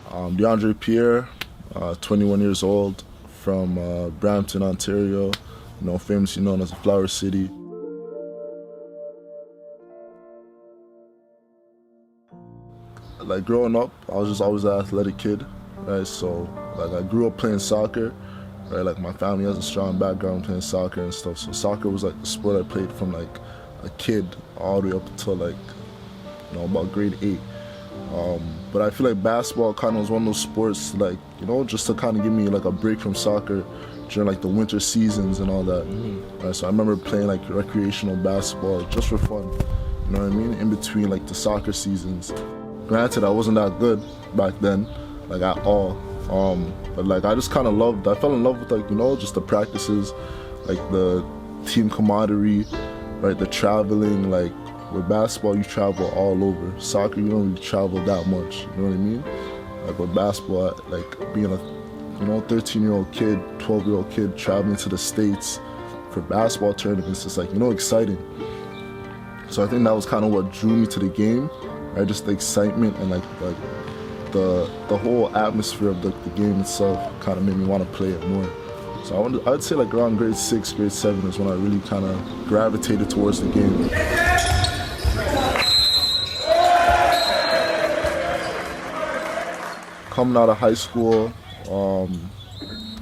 Deandrae Pierre, 21 years old, from Brampton, Ontario, famously known as the Flower City. Like growing up, I was just always an athletic kid, right? So like I grew up playing soccer, right? Like my family has a strong background playing soccer and stuff. So soccer was like the sport I played from like a kid all the way up until like, about grade 8. But I feel like basketball kind of was one of those sports, like, just to kind of give me like a break from soccer during like the winter seasons and all that. Right, so I remember playing like recreational basketball just for fun, you know what I mean? In between like the soccer seasons. Granted, I wasn't that good back then, like at all. But like I just kind of I fell in love with like, just the practices, like the team camaraderie, right? The traveling, like with basketball, you travel all over. Soccer, you don't really travel that much, you know what I mean? Like with basketball, like being a 13-year-old kid, 12-year-old kid traveling to the States for basketball tournaments, it's like, exciting. So I think that was kind of what drew me to the game, right? Just the excitement and like the whole atmosphere of the game itself kind of made me want to play it more. So I'd say like around grade 6, grade 7 is when I really kind of gravitated towards the game. Coming out of high school,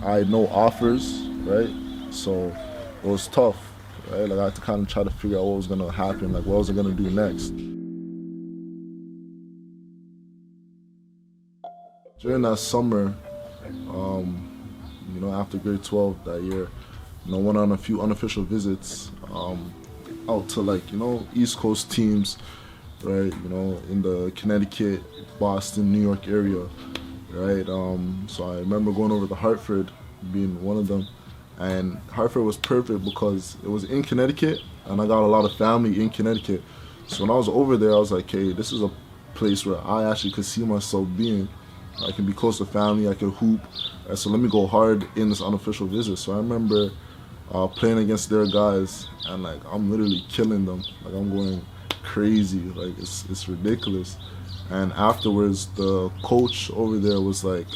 I had no offers, right? So it was tough, right? Like I had to kind of try to figure out what was gonna happen, like what was I gonna do next. During that summer, after grade 12 that year, went on a few unofficial visits out to like, East Coast teams, right? In the Connecticut, Boston, New York area, right? So I remember going over to Hartford, being one of them, and Hartford was perfect because it was in Connecticut, and I got a lot of family in Connecticut. So when I was over there, I was like, hey, this is a place where I actually could see myself being. I can be close to family, I can hoop, so let me go hard in this unofficial visit. So I remember playing against their guys, and like I'm literally killing them. Like I'm going crazy, like it's ridiculous. And afterwards, the coach over there was like,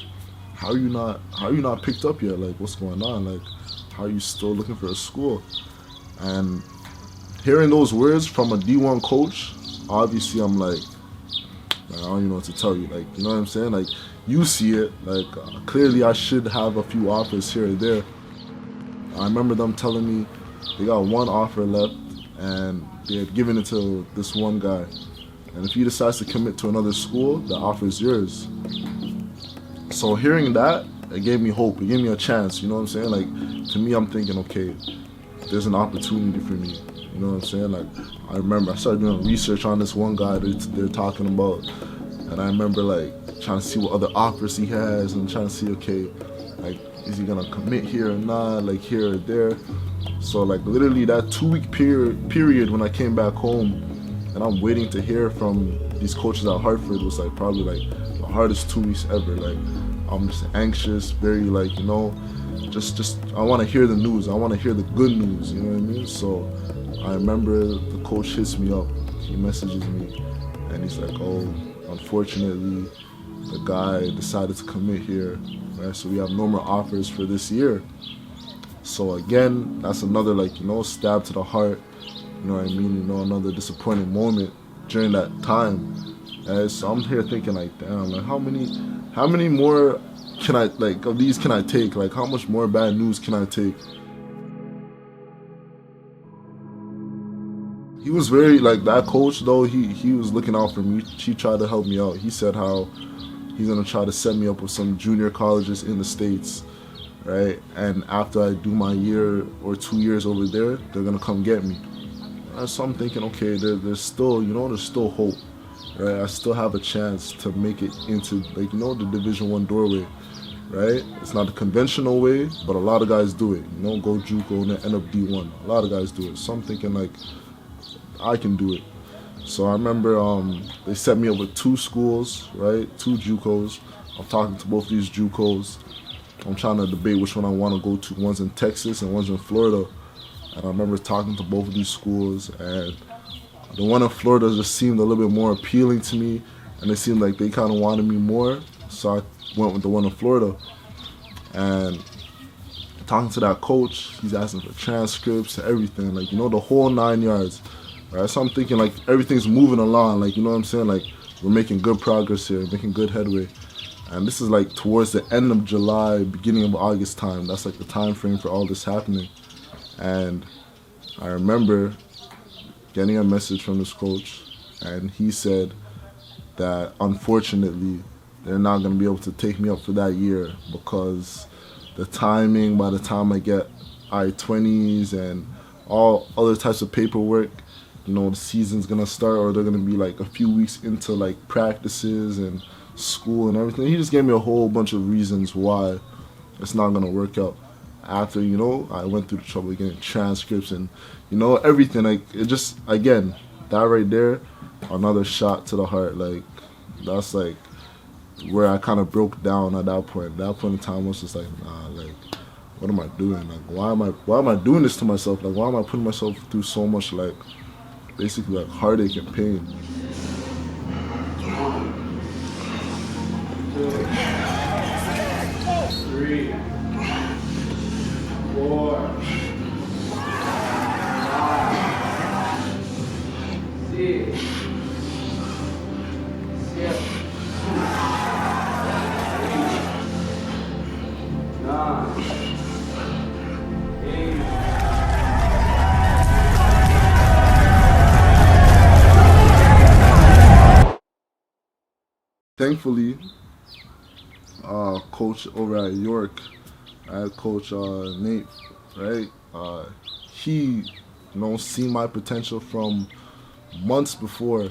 how are you not picked up yet? Like what's going on? Like how are you still looking for a school? And hearing those words from a D1 coach, obviously I'm like I don't even know what to tell you. Like, you know what I'm saying? Like, you see it. Like, clearly I should have a few offers here or there. I remember them telling me they got one offer left and they had given it to this one guy. And if he decides to commit to another school, the offer is yours. So hearing that, it gave me hope. It gave me a chance, you know what I'm saying? Like, to me, I'm thinking, okay, there's an opportunity for me. You know what I'm saying? Like, I remember I started doing research on this one guy that they're talking about, and I remember like trying to see what other offers he has and trying to see, okay, like is he gonna commit here or not, like here or there. So like literally that 2-week period when I came back home, and I'm waiting to hear from these coaches at Hartford was like probably like the hardest 2 weeks ever. Like I'm just anxious, very like just I want to hear the news. I want to hear the good news. You know what I mean? So I remember the coach hits me up, he messages me, and he's like, oh, unfortunately, the guy decided to commit here, right? So we have no more offers for this year. So again, that's another like, stab to the heart, you know what I mean? Another disappointing moment during that time. And so I'm here thinking like, damn, like how many more can I, like, of these can I take? Like how much more bad news can I take? He was very, like, that coach though, he was looking out for me. He tried to help me out. He said how he's gonna try to set me up with some junior colleges in the States, right? And after I do my year or 2 years over there, they're gonna come get me. So I'm thinking, okay, there's still, there's still hope, right? I still have a chance to make it into, like, the Division I doorway, right? It's not the conventional way, but a lot of guys do it, go JUCO and then end up D1. A lot of guys do it. So I'm thinking like, I can do it. So I remember they set me up with 2 schools, right? 2 JUCOs. I'm talking to both these JUCOs. I'm trying to debate which one I want to go to. One's in Texas and one's in Florida. And I remember talking to both of these schools, and the one in Florida just seemed a little bit more appealing to me, and it seemed like they kind of wanted me more. So I went with the one in Florida. And talking to that coach, he's asking for transcripts, everything, like, you know, the whole 9 yards. Right? So I'm thinking, like, everything's moving along, like, you know what I'm saying? Like, we're making good progress here, making good headway. And this is like towards the end of July, beginning of August time. That's like the time frame for all this happening. And I remember getting a message from this coach, and he said that unfortunately they're not going to be able to take me up for that year because the timing, by the time I get I-20s and all other types of paperwork, you know, the season's going to start, or they're going to be like a few weeks into like practices and school and everything. He just gave me a whole bunch of reasons why it's not going to work out. After, you know, I went through the trouble of getting transcripts and, you know, everything. Like, it just, again, that right there, another shot to the heart. Like, that's like where I kind of broke down at that point. At that point in time, I was just like, nah, like, what am I doing? Like, why am I doing this to myself? Like, why am I putting myself through so much, like, basically, like, heartache and pain? 2, 3, 4, 5, 6, 7, 8, 9, 8. Thankfully, coach over at York, I had Coach Nate, right? He, you know, seen my potential from months before,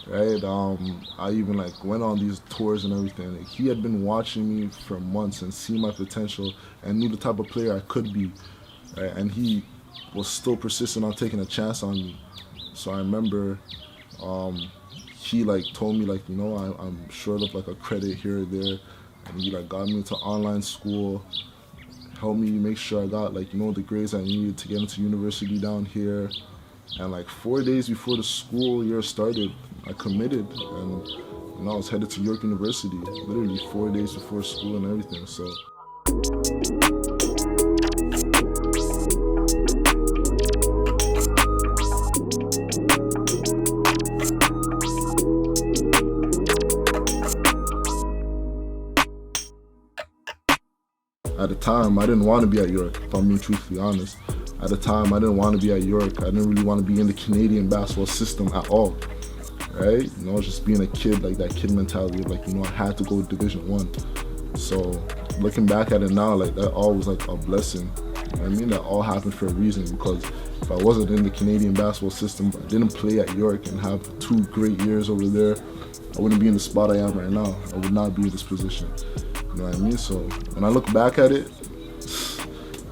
right? I even like went on these tours and everything. Like, he had been watching me for months and seen my potential and knew the type of player I could be, right? And he was still persistent on taking a chance on me. So I remember he like told me, like, you know, I'm short of like a credit here or there, and he like got me into online school, helped me make sure I got, like, you know, the grades I needed to get into university down here. And like 4 days before the school year started, I committed, and, you know, I was headed to York University literally 4 days before school and everything. So at the time, I didn't want to be at York, if I'm being truthfully honest. At the time, I didn't want to be at York. I didn't really want to be in the Canadian basketball system at all, right? You know, just being a kid, like that kid mentality of like, you know, I had to go to Division I. So looking back at it now, like, that all was like a blessing. You know what I mean? That all happened for a reason, because if I wasn't in the Canadian basketball system, I didn't play at York and have 2 great years over there, I wouldn't be in the spot I am right now. I would not be in this position. You know what I mean? So when I look back at it,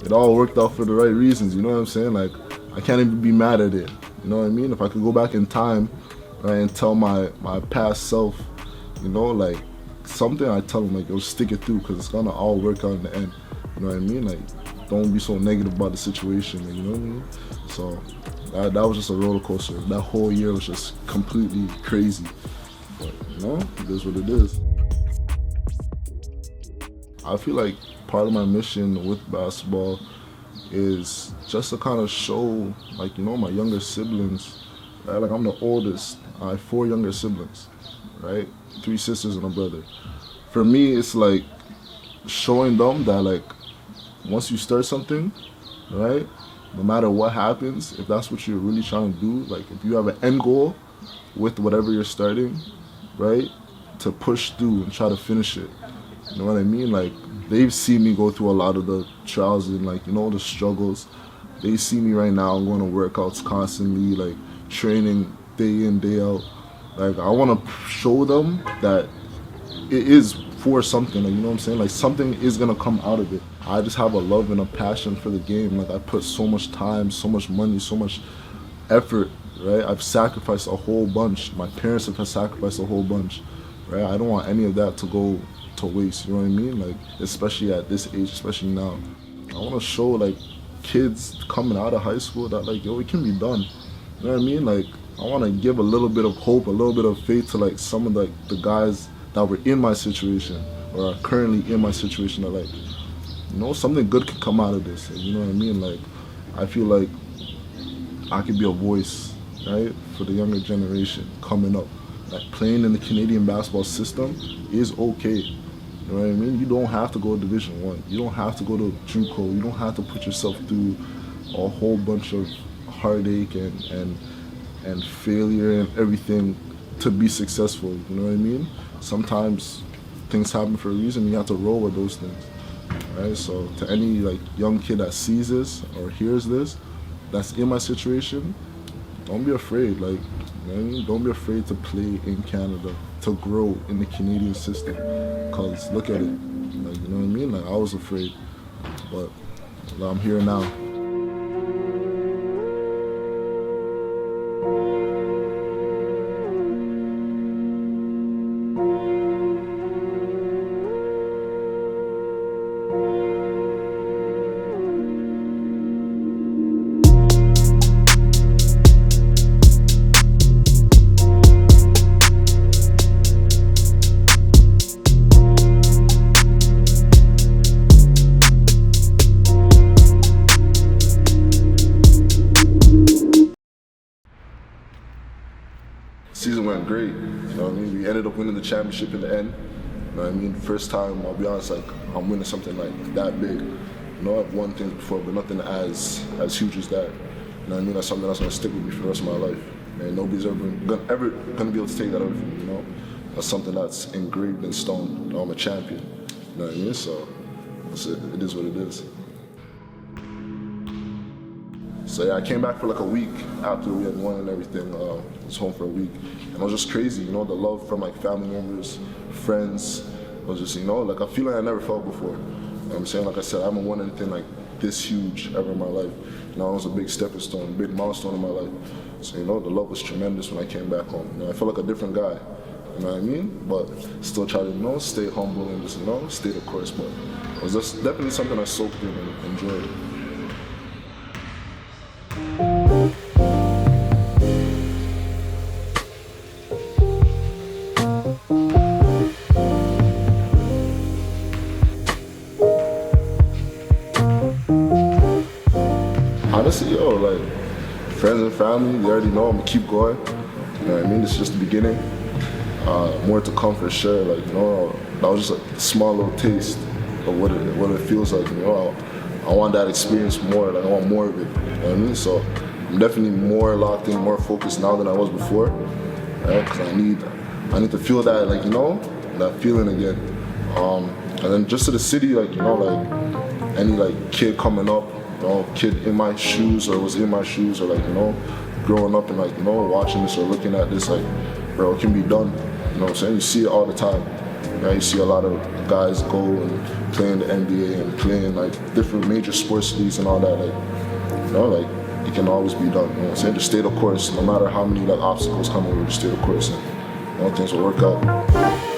it all worked out for the right reasons, you know what I'm saying? Like, I can't even be mad at it, you know what I mean? If I could go back in time, right, and tell my past self, you know, like, something, I tell him, like, yo, stick it through, because it's gonna all work out in the end, you know what I mean? Like, don't be so negative about the situation, you know what I mean? So that was just a roller coaster. That whole year was just completely crazy, but, you know, it is what it is. I feel like part of my mission with basketball is just to kind of show, like, you know, my younger siblings, right? Like, I'm the oldest. I have 4 younger siblings, right? 3 sisters and a brother. For me, it's like showing them that, like, once you start something, right, no matter what happens, if that's what you're really trying to do, like, if you have an end goal with whatever you're starting, right, to push through and try to finish it. You know what I mean? Like, they've seen me go through a lot of the trials and, like, you know, the struggles. They see me right now. I'm going to workouts constantly, like, training day in, day out. Like, I want to show them that it is for something, like, you know what I'm saying? Like, something is going to come out of it. I just have a love and a passion for the game. Like, I put so much time, so much money, so much effort, right? I've sacrificed a whole bunch. My parents have sacrificed a whole bunch, right? I don't want any of that to go to waste, you know what I mean? Like, especially at this age, especially now. I want to show, like, kids coming out of high school that, like, yo, it can be done. You know what I mean? Like, I want to give a little bit of hope, a little bit of faith to, like, some of, like, the guys that were in my situation or are currently in my situation are like, something good could come out of this. You know what I mean? Like, I feel like I could be a voice, right, for the younger generation coming up. Like, playing in the Canadian basketball system is okay. You know what I mean? You don't have to go to Division One. You don't have to go to JUCO. You don't have to put yourself through a whole bunch of heartache and failure and everything to be successful. You know what I mean? Sometimes things happen for a reason. You have to roll with those things. Right? So to any like young kid that sees this or hears this, that's in my situation, don't be afraid. Like, you know what I mean? Don't be afraid to play in Canada, to grow in the Canadian system. Cause look at it, like, you know what I mean? Like, I was afraid, but I'm here now. Season went great, you know what I mean? We ended up winning the championship in the end. You know what I mean? First time, I'll be honest, like, I'm winning something like that big. You know, I've won things before, but nothing as huge as that. You know what I mean? That's something that's gonna stick with me for the rest of my life. And nobody's ever gonna be able to take that away from me, you know? That's something that's engraved in stone. You know, I'm a champion. You know what I mean? So that's it. It is what it is. So yeah, I came back for like a week after we had won and everything. I was home for a week, and it was just crazy. You know, the love from like family members, friends, was just, like a feeling I never felt before. You know what I'm saying? Like I said, I haven't won anything like this huge ever in my life. You know, it was a big stepping stone, a big milestone in my life. So the love was tremendous when I came back home. You know, I felt like a different guy. You know what I mean? But still try to stay humble and just stay the course. But it was just definitely something I soaked in and enjoyed. Honestly, like, friends and family, they already know I'm gonna keep going. You know what I mean? This is just the beginning. More to come for sure. Like, that was just a small little taste of what it feels like. I want that experience more. Like, I want more of it. You know what I mean? So I'm definitely more locked in, more focused now than I was before. Right? Because I need to feel that, like, that feeling again. And then just to the city, like, like any like kid coming up. Kid in my shoes or was in my shoes or like, growing up and like, watching this or looking at this, like, bro, it can be done. You know what I'm saying? You see it all the time. Right? You see a lot of guys go and play in the NBA and play in like different major sports leagues and all that. Like, it can always be done. You know what I'm saying? Just stay the course. No matter how many like obstacles come over, just stay the course and things will work out.